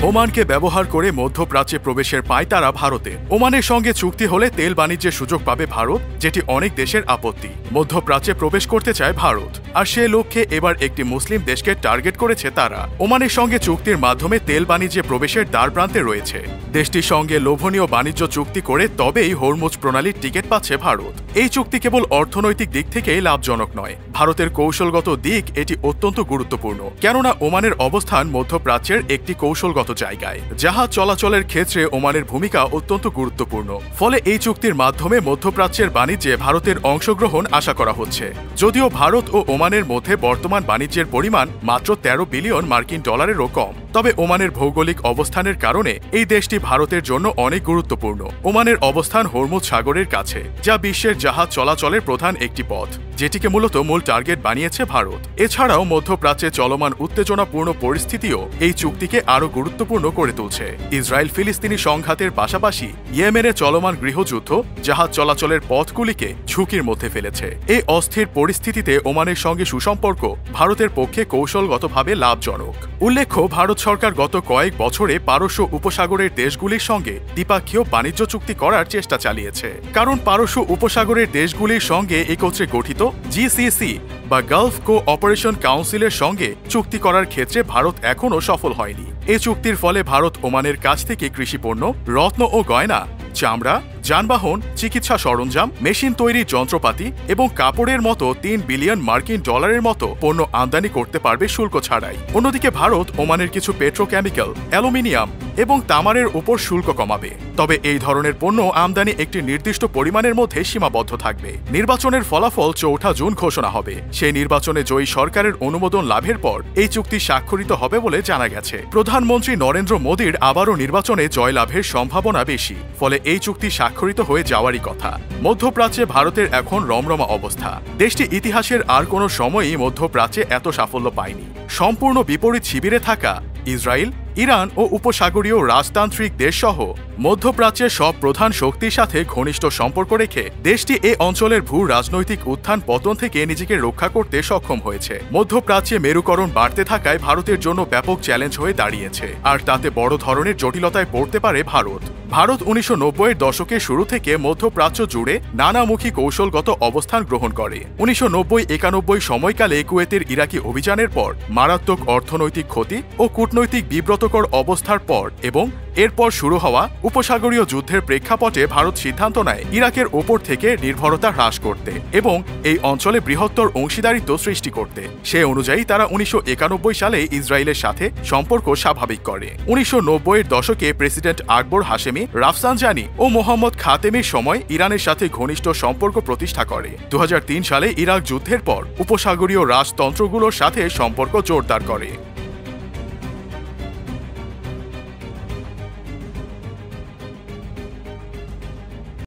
ওমানকে ব্যবহার করে মধ্যপ্রাচ্যে প্রবেশের পায়তারা ভারতে। ওমানের সঙ্গে চুক্তি হলে তেল বাণিজ্যের সুযোগ পাবে ভারত, যেটি অনেক দেশের আপত্তি। মধ্যপ্রাচ্যে প্রবেশ করতে চায় ভারত, আর সে লক্ষ্যে এবার একটি মুসলিম দেশকে টার্গেট করেছে তারা। ওমানের সঙ্গে চুক্তির মাধ্যমে তেল বাণিজ্যে প্রবেশের দ্বারপ্রান্তে রয়েছে। দেশটির সঙ্গে লোভনীয় বাণিজ্য চুক্তি করে তবেই হরমুজ প্রণালীর টিকিট পাচ্ছে ভারত। এই চুক্তি কেবল অর্থনৈতিক দিক থেকেই লাভজনক নয়, ভারতের কৌশলগত দিক এটি অত্যন্ত গুরুত্বপূর্ণ। কেননা ওমানের অবস্থান মধ্যপ্রাচ্যের একটি কৌশলগত জায়গায়। জাহাজ চলাচলের ক্ষেত্রে ওমানের ভূমিকা অত্যন্ত গুরুত্বপূর্ণ। ফলে এই চুক্তির মাধ্যমে মধ্যপ্রাচ্যের বাণিজ্যে ভারতের অংশগ্রহণ আশা করা হচ্ছে। যদিও ভারত ও ওমানের মধ্যে বর্তমান বাণিজ্যের পরিমাণ মাত্র 13 বিলিয়ন মার্কিন ডলারেরও কম, তবে ওমানের ভৌগোলিক অবস্থানের কারণে এই দেশটি ভারতের জন্য অনেক গুরুত্বপূর্ণ। ওমানের অবস্থান হরমুজ সাগরের কাছে, যা বিশ্বের জাহাজ চলাচলের প্রধান একটি পথ, যেটিকে মূলত মূল টার্গেট বানিয়েছে ভারত। এছাড়াও মধ্যপ্রাচ্যে চলমান উত্তেজনাপূর্ণ পরিস্থিতিও এই চুক্তিকে আরও গুরুত্বপূর্ণ করে তুলছে। ইসরায়েল ফিলিস্তিনি সংঘাতের পাশাপাশি ইয়েমেনে চলমান গৃহযুদ্ধ জাহাজ চলাচলের পথগুলিকে ঝুঁকির মধ্যে ফেলেছে। এই অস্থির পরিস্থিতিতে ওমানের সঙ্গে সুসম্পর্ক ভারতের পক্ষে কৌশলগতভাবে লাভজনক। উল্লেখ্য, ভারত সরকার গত কয়েক বছরে পারস্য উপসাগরের দেশগুলির সঙ্গে দ্বিপাক্ষীয় বাণিজ্য চুক্তি করার চেষ্টা চালিয়েছে। কারণ পারস্য উপসাগরের দেশগুলির সঙ্গে একত্রে গঠিত জিসিসি বা গালফ কোঅপারেশন কাউন্সিলের সঙ্গে চুক্তি করার ক্ষেত্রে ভারত এখনও সফল হয়নি। এই চুক্তির ফলে ভারত ওমানের কাছ থেকে কৃষিপণ্য, রত্ন ও গয়না, চামড়া, যানবাহন, চিকিৎসা সরঞ্জাম, মেশিন তৈরির যন্ত্রপাতি এবং কাপড়ের মতো 3 বিলিয়ন মার্কিন ডলারের মতো পণ্য আমদানি করতে পারবে শুল্ক ছাড়াই। অন্যদিকে ভারত ওমানের কিছু পেট্রোকেমিক্যাল, অ্যালুমিনিয়াম এবং তামারের উপর শুল্ক কমাবে। তবে এই ধরনের পণ্য আমদানি একটি নির্দিষ্ট পরিমাণের মধ্যে সীমাবদ্ধ থাকবে। নির্বাচনের ফলাফল 4 জুন ঘোষণা হবে। সেই নির্বাচনে জয়ী সরকারের অনুমোদন লাভের পর এই চুক্তি স্বাক্ষরিত হবে বলে জানা গেছে। প্রধানমন্ত্রী নরেন্দ্র মোদীর আবারও নির্বাচনে জয়লাভের সম্ভাবনা বেশি, ফলে এই চুক্তি স্বাক্ষরিত হয়ে যাওয়ারই কথা। মধ্যপ্রাচ্যে ভারতের এখন রমরমা অবস্থা। দেশটি ইতিহাসের আর কোনো সময়ই মধ্যপ্রাচ্যে এত সাফল্য পায়নি। সম্পূর্ণ বিপরীত শিবিরে থাকা ইসরায়েল, ইরান ও উপসাগরীয় রাজতান্ত্রিক দেশসহ মধ্যপ্রাচ্যের সব প্রধান শক্তির সাথে ঘনিষ্ঠ সম্পর্ক রেখে দেশটি এ অঞ্চলের ভূ রাজনৈতিক উত্থান পতন থেকে নিজেকে রক্ষা করতে সক্ষম হয়েছে। মধ্যপ্রাচ্যে মেরুকরণ বাড়তে থাকায় ভারতের জন্য ব্যাপক চ্যালেঞ্জ হয়ে দাঁড়িয়েছে, আর তাতে বড় ধরনের জটিলতায় পড়তে পারে ভারত। 1990-এর দশকের শুরু থেকে মধ্যপ্রাচ্য জুড়ে নানামুখী কৌশলগত অবস্থান গ্রহণ করে। 1990-91 সময়কালে কুয়েতের ইরাকি অভিযানের পর, মারাত্মক অর্থনৈতিক ক্ষতি ও কূটনৈতিক বিব্রতকর অবস্থার পর এবং এরপর শুরু হওয়া উপসাগরীয় যুদ্ধের প্রেক্ষাপটে ভারত সিদ্ধান্ত নেয় ইরাকের ওপর থেকে নির্ভরতা হ্রাস করতে এবং এই অঞ্চলে বৃহত্তর অংশীদারিত্ব সৃষ্টি করতে। সে অনুযায়ী তারা 1991 সালে ইসরায়েলের সাথে সম্পর্ক স্বাভাবিক করে। 1990-এর দশকে প্রেসিডেন্ট আকবর হাশেমি, রাফসানজানি ও মোহাম্মদ খাতেমির সময় ইরানের সাথে ঘনিষ্ঠ সম্পর্ক প্রতিষ্ঠা করে। 2003 সালে ইরাক যুদ্ধের পর উপসাগরীয় রাজতন্ত্রগুলোর সাথে সম্পর্ক জোরদার করে।